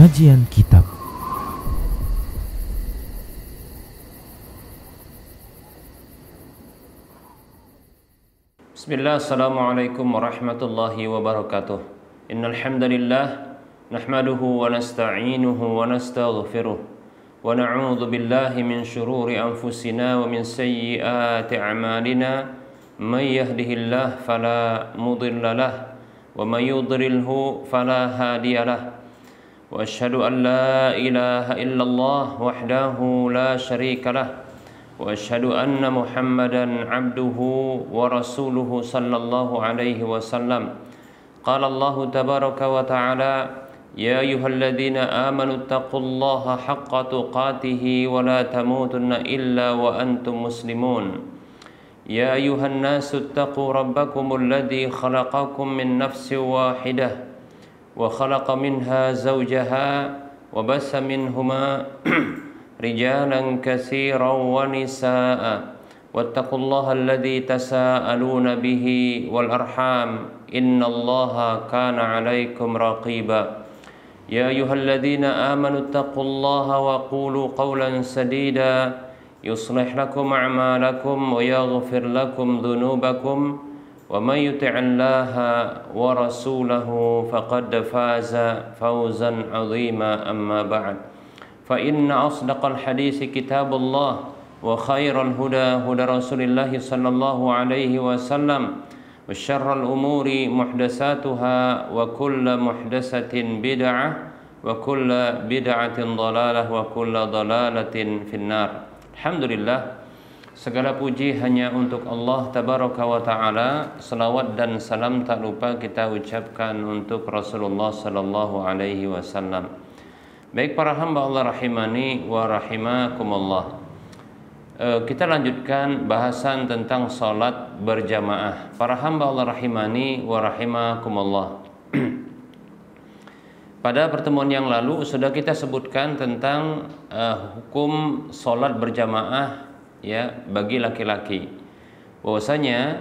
Kajian Kitab. Bismillah, assalamualaikum warahmatullahi wabarakatuh. Innal hamdalillah nahmaduhu wa nasta'inuhu wa nastaghfiruh wa na'udzu billahi min shururi anfusina wa min sayyiati a'malina. May yahdihillahu fala mudilla lahu wa may yudlilhu fala hadiyalah. Wa asyhadu an la ilaha illallah wahdahu la syarika lah. Wa asyhadu anna Muhammadan abduhu wa rasuluhu sallallahu alaihi wasallam. Qala Allah tabaraka wa ta'ala, ya ayyuhalladzina amanu taqullaha haqqa tuqatih wa la tamutunna illa wa antum muslimun. Ya ayyuhan nasu taqu rabbakumul ladzi khalaqakum min nafsin wahidah wa khalaqa minha zawjaha wa bassa minhuma rijalan katsiran wa nisaa'a wattaqullaha alladzi tasaaluna bihi wal arham innallaha kana 'alaikum raqiba. Ya ayyuhalladzina amanu taqullaha wa qulu qawlan sadida yuslih lakum a'malakum wa yaghfir lakum dhunubakum wa may yuti'illaha wa rasulahu faqad faza fawzan 'azima. Amma ba'd. Fa inna asdaqal hadisi kitabullah wa khairal huda huda Rasulillah sallallahu alaihi wasallam wa syarral umuri muhdatsatuha wa kullu muhdatsatin bid'ah wa kullu bid'atin dhalalah wa kullu dhalalatin finnar. Alhamdulillah, segala puji hanya untuk Allah tabaraka wa taala. Salawat dan salam tak lupa kita ucapkan untuk Rasulullah sallallahu alaihi wasallam. Baik para hamba Allah rahimani wa rahimakumullah. Kita lanjutkan bahasan tentang salat berjamaah. Para hamba Allah rahimani wa rahimakumullah. Pada pertemuan yang lalu sudah kita sebutkan tentang hukum salat berjamaah ya bagi laki-laki. Bahwasanya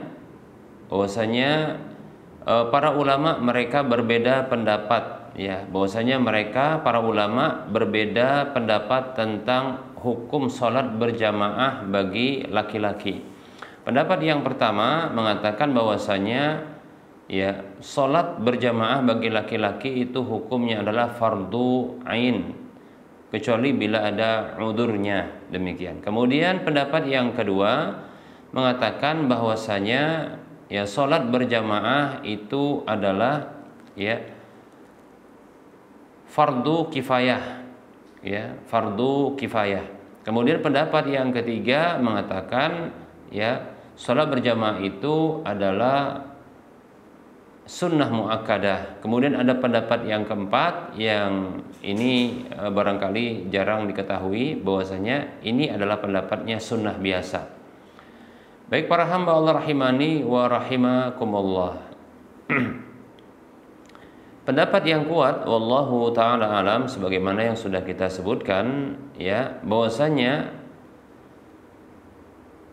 para ulama mereka berbeda pendapat ya, bahwasanya mereka para ulama berbeda pendapat tentang hukum salat berjamaah bagi laki-laki. Pendapat yang pertama mengatakan bahwasanya ya salat berjamaah bagi laki-laki itu hukumnya adalah fardu ain kecuali bila ada udurnya, demikian. Kemudian pendapat yang kedua mengatakan bahwasanya ya salat berjamaah itu adalah ya fardu kifayah ya, fardu kifayah. Kemudian pendapat yang ketiga mengatakan ya salat berjamaah itu adalah sunnah muakkadah. Kemudian ada pendapat yang keempat yang ini barangkali jarang diketahui, bahwasanya ini adalah pendapatnya sunnah biasa. Baik para hamba Allah rahimani wa rahimakumullah. Pendapat yang kuat wallahu taala alam sebagaimana yang sudah kita sebutkan ya, bahwasanya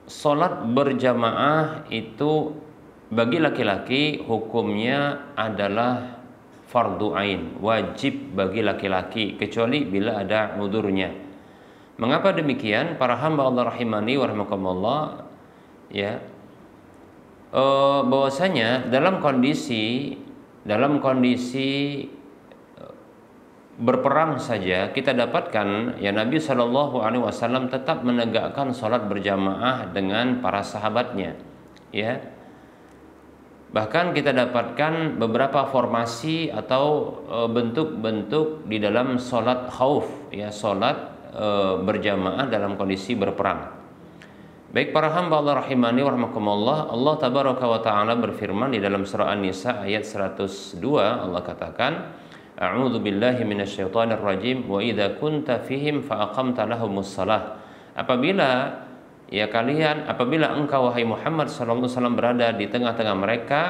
salat berjamaah itu bagi laki-laki hukumnya adalah fardu ain, wajib bagi laki-laki kecuali bila ada udurnya. Mengapa demikian? Para hamba Allah rahimani wa rahimakumullah ya, bahwasanya dalam kondisi berperang saja kita dapatkan ya Nabi Shallallahu Alaihi Wasallam tetap menegakkan sholat berjamaah dengan para sahabatnya ya. Bahkan kita dapatkan beberapa formasi atau bentuk-bentuk di dalam sholat khauf ya, sholat berjamaah dalam kondisi berperang. Baik para hamba Allah rahimani wa rahimakumullah, Allah tabaraka wa ta'ala berfirman di dalam surah An-Nisa ayat 102, Allah katakan, a'udzu billahi minasyaitonir rajim wa idza kunta fihim fa aqamta lahumus shalah. Apabila engkau wahai Muhammad sallallahu alaihi wasallam berada di tengah-tengah mereka,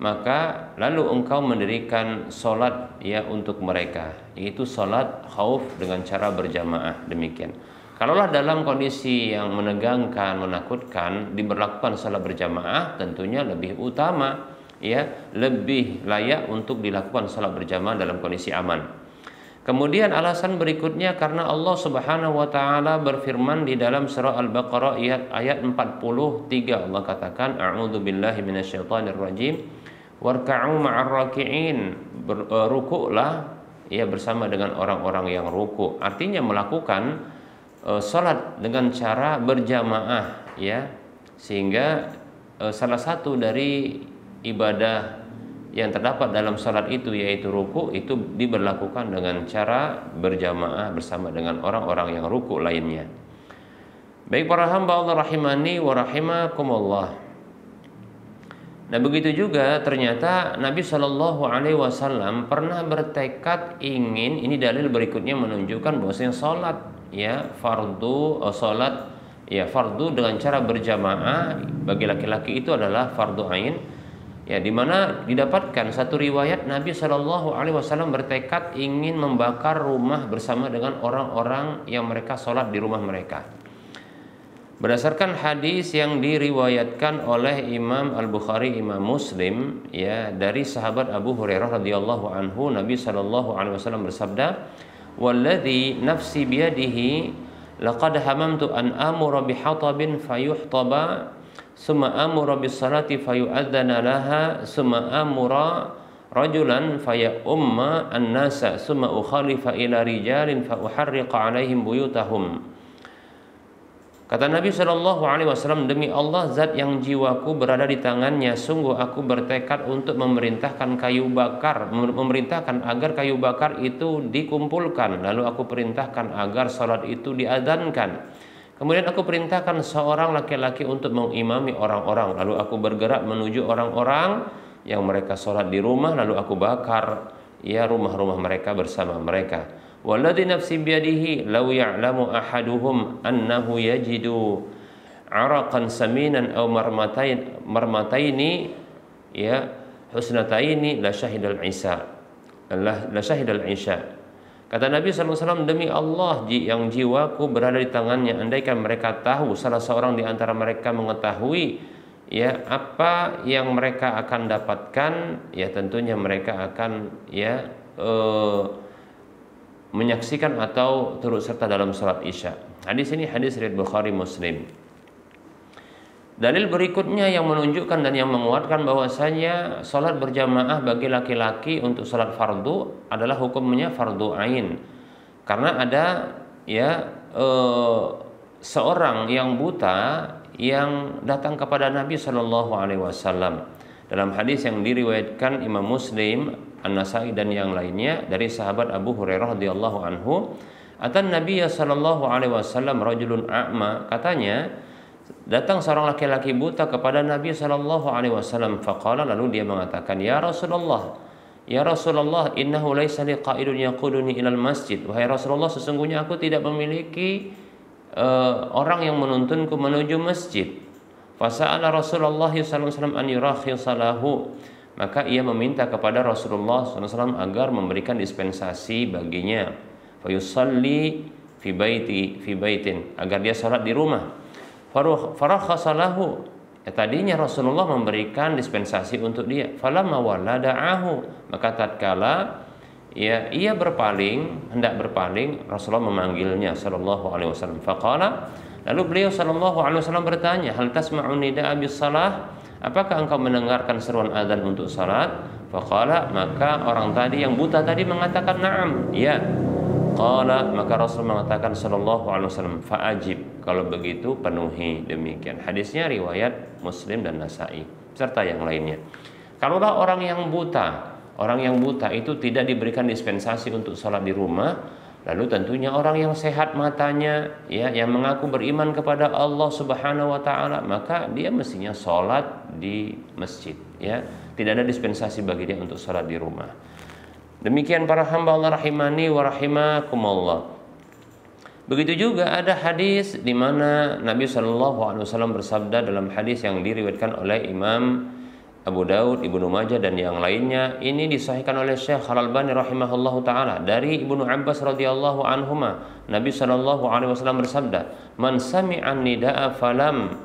maka lalu engkau mendirikan salat ya untuk mereka, yaitu salat khauf dengan cara berjamaah, demikian. Kalaulah dalam kondisi yang menegangkan, menakutkan, diberlakukan salat berjamaah, tentunya lebih utama ya, lebih layak untuk dilakukan salat berjamaah dalam kondisi aman. Kemudian alasan berikutnya karena Allah Subhanahu wa taala berfirman di dalam surah Al-Baqarah ayat 43, Allah katakan a'udzubillahi minasyaitonir rajim warka'u ma'ar raki'in, rukuklah ya bersama dengan orang-orang yang ruku. Artinya melakukan salat dengan cara berjamaah ya, sehingga salah satu dari ibadah yang terdapat dalam salat itu yaitu ruku, itu diberlakukan dengan cara berjamaah bersama dengan orang-orang yang ruku lainnya. Baik para hamba Allah rahimani wa rahimakumullah. Nah begitu juga ternyata Nabi Shallallahu Alaihi Wasallam pernah bertekad ingin, ini dalil berikutnya menunjukkan bahwasanya salat ya fardu, salat ya fardu dengan cara berjamaah bagi laki-laki itu adalah fardu ain. Ya, di mana didapatkan satu riwayat Nabi Shallallahu Alaihi Wasallam bertekad ingin membakar rumah bersama dengan orang-orang yang mereka sholat di rumah mereka. Berdasarkan hadis yang diriwayatkan oleh Imam Al-Bukhari, Imam Muslim, ya dari sahabat Abu Hurairah radhiyallahu anhu, Nabi Shallallahu Alaihi Wasallam bersabda, "Walladzi nafsi biyadihi, laqad hamamtu an amura bihatabin fayuhtaba." Summa amura bis salati fayu'adzana laha summa amura rajulan faya umma an-nasa summa ukhalifa ila rijalin fa uharriqa alaihim buyutahum. Kata Nabi Shallallahu Alaihi Wasallam, demi Allah zat yang jiwaku berada di tangannya, sungguh aku bertekad untuk memerintahkan kayu bakar, memerintahkan agar kayu bakar itu dikumpulkan, lalu aku perintahkan agar salat itu diadzankan. Kemudian aku perintahkan seorang laki-laki untuk mengimami orang-orang. Lalu aku bergerak menuju orang-orang yang mereka sholat di rumah. Lalu aku bakar ya rumah-rumah mereka bersama mereka. Walladzi nafsi biyadihi law ya'lamu ahaduhum annahu yajidu araqan saminan aw marmataini ya husnataini la syahidal isya. La syahidal isya. Kata Nabi SAW, demi Allah yang jiwaku berada di tangannya, andaikan mereka tahu, salah seorang di antara mereka mengetahui ya apa yang mereka akan dapatkan, ya tentunya mereka akan ya menyaksikan atau turut serta dalam salat isya. Hadis ini hadis riwayat Bukhari Muslim. Dalil berikutnya yang menunjukkan dan yang menguatkan bahwasanya salat berjamaah bagi laki-laki untuk salat fardu adalah hukumnya fardu ain. Karena ada ya seorang yang buta yang datang kepada Nabi Shallallahu Alaihi Wasallam. Dalam hadis yang diriwayatkan Imam Muslim, An-Nasai dan yang lainnya dari sahabat Abu Hurairah radhiyallahu anhu, atan Nabi Shallallahu Alaihi Wasallam rajulun a'ma, katanya datang seorang laki-laki buta kepada Nabi Shallallahu Alaihi Wasallam. Faqala, lalu dia mengatakan, ya Rasulullah, innahu laisa li qa'idun yaquduni ilal masjid. Wahai Rasulullah, sesungguhnya aku tidak memiliki orang yang menuntunku menuju masjid. Fasa'ala Rasulullah sallallahu alaihi wasallam an yurakhisa lahu. Maka ia meminta kepada Rasulullah sallallahu alaihi wasallam agar memberikan dispensasi baginya. Fayusalli fi baitin, agar dia salat di rumah. Farakhasalahu, ya, tadinya Rasulullah memberikan dispensasi untuk dia. Falamma walada'ahu, maka tatkala ya ia hendak berpaling, Rasulullah memanggilnya sallallahu alaihi wasallam. Faqala, lalu beliau sallallahu alaihi wasallam bertanya, hal tasma'u nida'a bis salah? Apakah engkau mendengarkan seruan azan untuk salat? Faqala, maka orang tadi yang buta tadi mengatakan na'am, ya. Qala, maka Rasul mengatakan sallallahu alaihi wasallam, fa'ajib, kalau begitu penuhi. Demikian hadisnya riwayat Muslim dan Nasai serta yang lainnya. Kalaulah orang yang buta itu tidak diberikan dispensasi untuk sholat di rumah, lalu tentunya orang yang sehat matanya ya, yang mengaku beriman kepada Allah Subhanahu wa taala, maka dia mestinya sholat di masjid ya. Tidak ada dispensasi bagi dia untuk sholat di rumah. Demikian para hamba Allah rahimani wa rahimakumullah. Begitu juga ada hadis di mana Nabi Shallallahu Alaihi Wasallam bersabda dalam hadis yang diriwayatkan oleh Imam Abu Daud, Ibnu Majah dan yang lainnya. Ini disahihkan oleh Syekh Al-Albani rahimahullahu taala dari Ibnu Abbas radhiyallahu anhuma. Nabi Shallallahu Alaihi Wasallam bersabda, "Man sami'an nida'a falam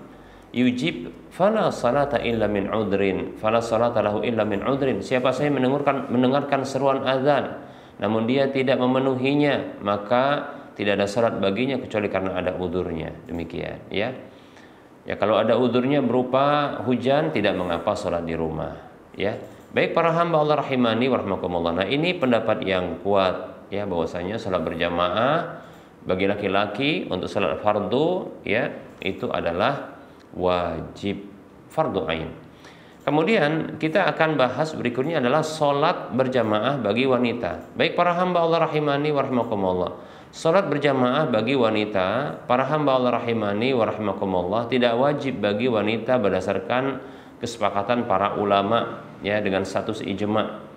yujib fala salata illa min udrin, fala salata lahu illa min udrin." Siapa saya mendengarkan seruan azan namun dia tidak memenuhinya, maka tidak ada salat baginya kecuali karena ada udurnya. Demikian, ya. Ya, kalau ada udurnya berupa hujan, tidak mengapa salat di rumah, ya. Baik para hamba Allah rahimani wa rahmakumullah. Nah, ini pendapat yang kuat, ya, bahwasanya salat berjamaah bagi laki-laki untuk salat fardu, ya, itu adalah wajib, fardu ain. Kemudian kita akan bahas berikutnya adalah salat berjamaah bagi wanita. Baik para hamba Allah rahimani wa rahmakumullah. Salat berjamaah bagi wanita, para hamba Allah rahimani wa rahmakumullah, tidak wajib bagi wanita berdasarkan kesepakatan para ulama, ya, dengan status ijma.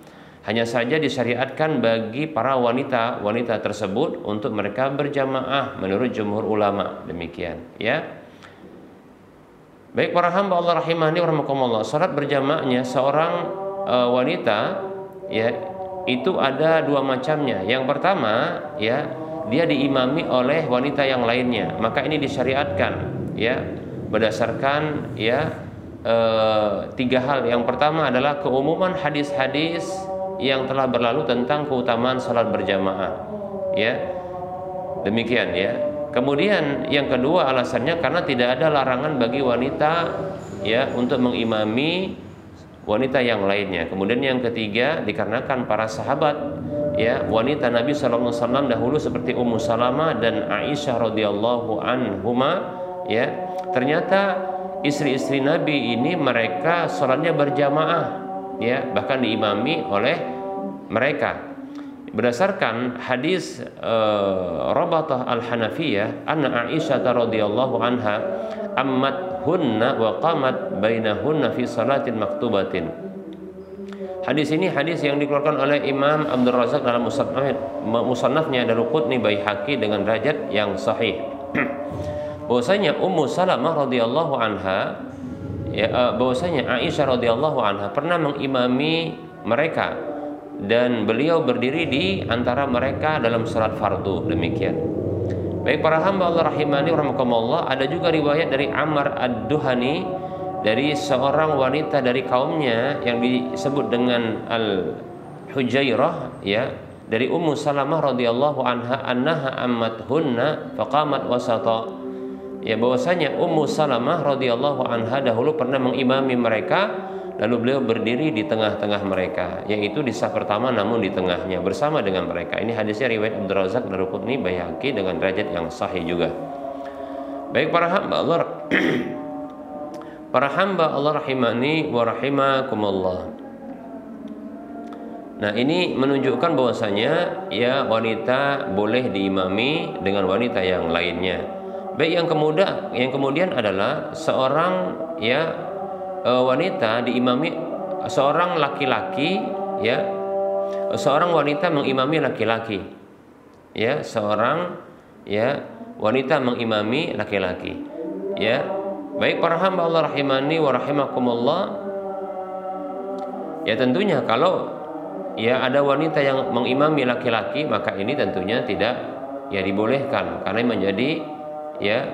Hanya saja disyariatkan bagi para wanita tersebut untuk mereka berjamaah menurut jumhur ulama. Demikian, ya. Baik para hamba Allah rahimani wa rahmakumullah, salat berjamaahnya seorang wanita, ya, itu ada dua macamnya. Yang pertama, ya, dia diimami oleh wanita yang lainnya, maka ini disyariatkan, ya, berdasarkan, ya, tiga hal. Yang pertama adalah keumuman hadis-hadis yang telah berlalu tentang keutamaan salat berjamaah, ya, demikian, ya. Kemudian yang kedua alasannya karena tidak ada larangan bagi wanita, ya, untuk mengimami wanita yang lainnya. Kemudian yang ketiga dikarenakan para sahabat, ya, wanita Nabi SAW dahulu seperti Ummu Salamah dan Aisyah radhiyallahu anhuma, ya, ternyata istri-istri Nabi ini mereka sholatnya berjamaah, ya, bahkan diimami oleh mereka. Berdasarkan hadis Rabatah al-Hanafiyah, anna Aisyah radhiyallahu anha ammat hunna wa qamat bainahunna fi salatin maktubatin. Hadis ini hadis yang dikeluarkan oleh Imam Abdul Razak dalam musannafnya Daruqutni Baihaqi dengan derajat yang sahih. Bahwasanya Ummu Salamah radhiyallahu anha, ya, bahwasanya Aisyah radhiyallahu anha pernah mengimami mereka dan beliau berdiri di antara mereka dalam salat fardu. Demikian. Baik para hamba Allah rahimani wa rahmakumullah, ada juga riwayat dari Amr ad-Duhani dari seorang wanita dari kaumnya yang disebut dengan Al-Hujairah, ya, dari Ummu Salamah radhiyallahu anha annaha ammathunna faqamat wasata, ya, bahwasanya Ummu Salamah radhiyallahu anha dahulu pernah mengimami mereka, lalu beliau berdiri di tengah-tengah mereka, yaitu di saf pertama namun di tengahnya bersama dengan mereka. Ini hadisnya riwayat Abdul Razak Daruqutni Baihaqi dengan derajat yang sahih juga. Baik para hamba Allah para hamba Allah rahimani wa rahimakumullah. Nah, ini menunjukkan bahwasanya, ya, wanita boleh diimami dengan wanita yang lainnya. Baik, yang kemudian adalah seorang, ya, wanita diimami seorang laki-laki, ya, seorang wanita mengimami laki-laki, ya, seorang, ya, wanita mengimami laki-laki, ya. Baik para hamba Allah rahimani wa rahimakumullah, ya, tentunya kalau, ya, ada wanita yang mengimami laki-laki, maka ini tentunya tidak, ya, dibolehkan karena menjadi, ya,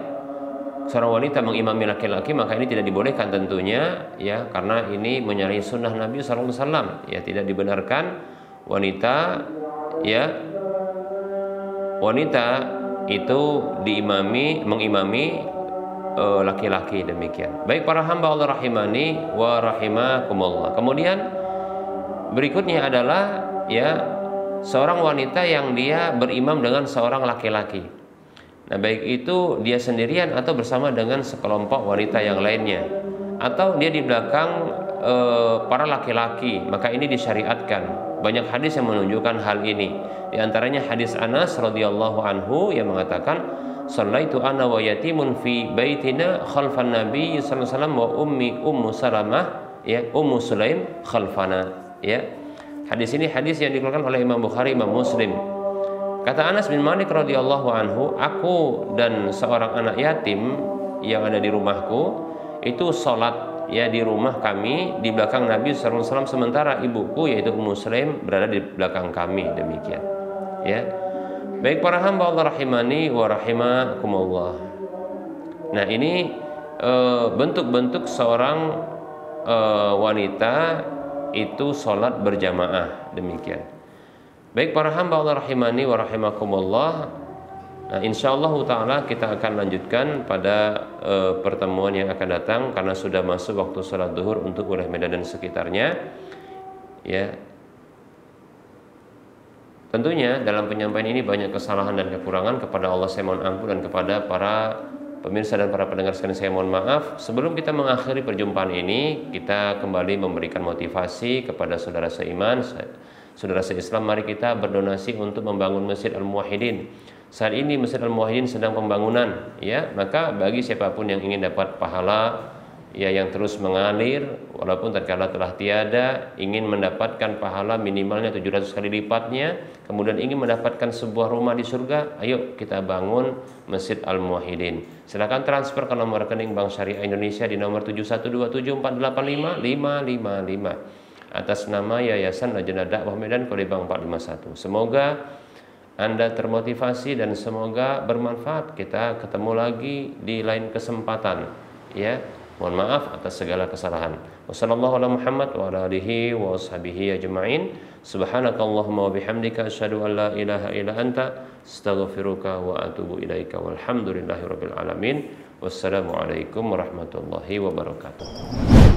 seorang wanita mengimami laki-laki, maka ini tidak dibolehkan tentunya, ya, karena ini menyalahi sunnah Nabi SAW, ya, tidak dibenarkan wanita, ya, wanita itu mengimami laki-laki. Demikian. Baik para hamba Allah rahimani wa rahimakumullah. Kemudian berikutnya adalah, ya, seorang wanita yang dia berimam dengan seorang laki-laki. Nah, baik itu dia sendirian atau bersama dengan sekelompok wanita yang lainnya, atau dia di belakang para laki-laki, maka ini disyariatkan. Banyak hadis yang menunjukkan hal ini. Di antaranya hadis Anas radhiyallahu anhu yang mengatakan, "Shallaitu ana wa yatimun fi baitina khalfan Nabi sallallahu alaihi wasallam wa Ummu Salamah, ya, Ummu Sulaim khalfana." Ya. Hadis ini hadis yang dikeluarkan oleh Imam Bukhari, Imam Muslim. Kata Anas bin Malik radhiyallahu anhu, aku dan seorang anak yatim yang ada di rumahku itu sholat, ya, di rumah kami di belakang Nabi sallallahu alaihi wasallam, sementara ibuku yaitu Ummu Sulaim berada di belakang kami. Demikian, ya. Baik para hamba Allah rahimani wa rahimakumullah. Nah, ini bentuk-bentuk seorang wanita itu sholat berjamaah. Demikian. Baik para hamba Allah rahimani wa rahimakumullah. Nah, insyaallah taala kita akan lanjutkan pada pertemuan yang akan datang karena sudah masuk waktu salat zuhur untuk wilayah Medan dan sekitarnya. Ya. Tentunya dalam penyampaian ini banyak kesalahan dan kekurangan, kepada Allah saya mohon ampun, dan kepada para pemirsa dan para pendengar sekalian saya mohon maaf. Sebelum kita mengakhiri perjumpaan ini, kita kembali memberikan motivasi kepada saudara seiman, saudara se-Islam. Mari kita berdonasi untuk membangun Masjid Al-Muwahhidin. Saat ini Masjid Al-Muwahhidin sedang pembangunan, ya. Maka bagi siapapun yang ingin dapat pahala ya yang terus mengalir walaupun tatkala telah tiada, ingin mendapatkan pahala minimalnya 700 kali lipatnya, kemudian ingin mendapatkan sebuah rumah di surga, ayo kita bangun Masjid Al-Muwahhidin. Silakan transfer ke nomor rekening Bank Syariah Indonesia di nomor 71274855555 atas nama Yayasan Lajnah Dakwah Medan kode Bank 451. Semoga Anda termotivasi dan semoga bermanfaat. Kita ketemu lagi di lain kesempatan, ya. Mohon maaf atas segala kesalahan. Wassallallahu ala Muhammad wa ala alihi wa ashabihi ajma'in. Subhanakallahumma wa bihamdika asyhadu an la ilaha illa anta astaghfiruka wa atubu ilaika. Walhamdulillahirabbil alamin. Wassalamualaikum warahmatullahi wabarakatuh.